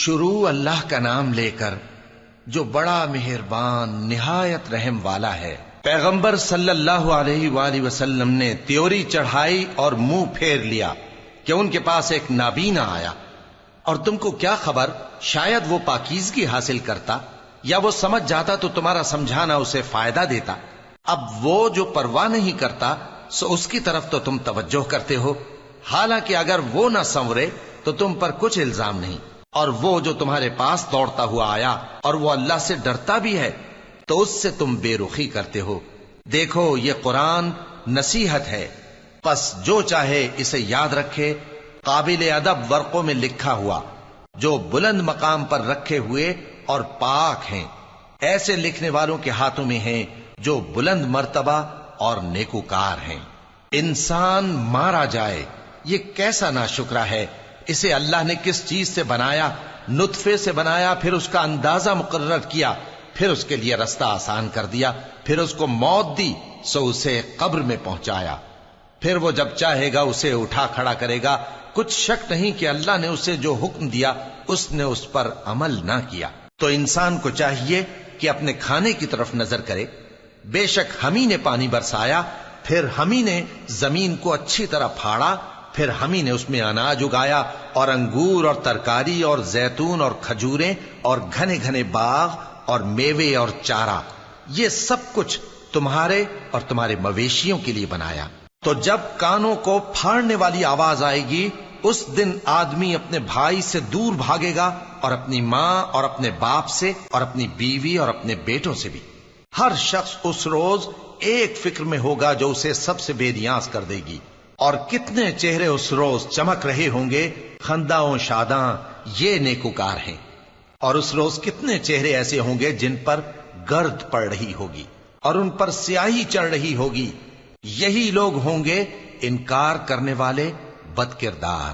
شروع اللہ کا نام لے کر جو بڑا مہربان نہایت رحم والا ہے۔ پیغمبر صلی اللہ علیہ وآلہ وسلم نے تیوری چڑھائی اور منہ پھیر لیا کہ ان کے پاس ایک نابینا آیا، اور تم کو کیا خبر، شاید وہ پاکیزگی حاصل کرتا یا وہ سمجھ جاتا تو تمہارا سمجھانا اسے فائدہ دیتا۔ اب وہ جو پرواہ نہیں کرتا سو اس کی طرف تو تم توجہ کرتے ہو، حالانکہ اگر وہ نہ سنورے تو تم پر کچھ الزام نہیں۔ اور وہ جو تمہارے پاس دوڑتا ہوا آیا اور وہ اللہ سے ڈرتا بھی ہے تو اس سے تم بے رخی کرتے ہو۔ دیکھو یہ قرآن نصیحت ہے، پس جو چاہے اسے یاد رکھے۔ قابل ادب ورقوں میں لکھا ہوا جو بلند مقام پر رکھے ہوئے اور پاک ہیں، ایسے لکھنے والوں کے ہاتھوں میں ہیں جو بلند مرتبہ اور نیکوکار ہیں۔ انسان مارا جائے، یہ کیسا ناشکرا ہے۔ اسے اللہ نے کس چیز سے بنایا؟ نطفے سے بنایا، پھر اس کا اندازہ مقرر کیا، پھر اس کے لیے رستہ آسان کر دیا، پھر اس کو موت دی سو اسے قبر میں پہنچایا، پھر وہ جب چاہے گا اسے اٹھا کھڑا کرے گا۔ کچھ شک نہیں کہ اللہ نے اسے جو حکم دیا اس نے اس پر عمل نہ کیا۔ تو انسان کو چاہیے کہ اپنے کھانے کی طرف نظر کرے۔ بے شک ہم ہی نے پانی برسایا، پھر ہم ہی نے زمین کو اچھی طرح پھاڑا، پھر ہم ہی نے اس میں اناج اگایا اور انگور اور ترکاری اور زیتون اور کھجوریں اور گھنے گھنے باغ اور میوے اور چارہ، یہ سب کچھ تمہارے اور تمہارے مویشیوں کے لیے بنایا۔ تو جب کانوں کو پھاڑنے والی آواز آئے گی اس دن آدمی اپنے بھائی سے دور بھاگے گا، اور اپنی ماں اور اپنے باپ سے اور اپنی بیوی اور اپنے بیٹوں سے بھی۔ ہر شخص اس روز ایک فکر میں ہوگا جو اسے سب سے بے نیاز کر دے گی۔ اور کتنے چہرے اس روز چمک رہے ہوں گے، خنداں و شاداں، یہ نیکوکار ہیں۔ اور اس روز کتنے چہرے ایسے ہوں گے جن پر گرد پڑ رہی ہوگی اور ان پر سیاہی چڑھ رہی ہوگی، یہی لوگ ہوں گے انکار کرنے والے بد کردار۔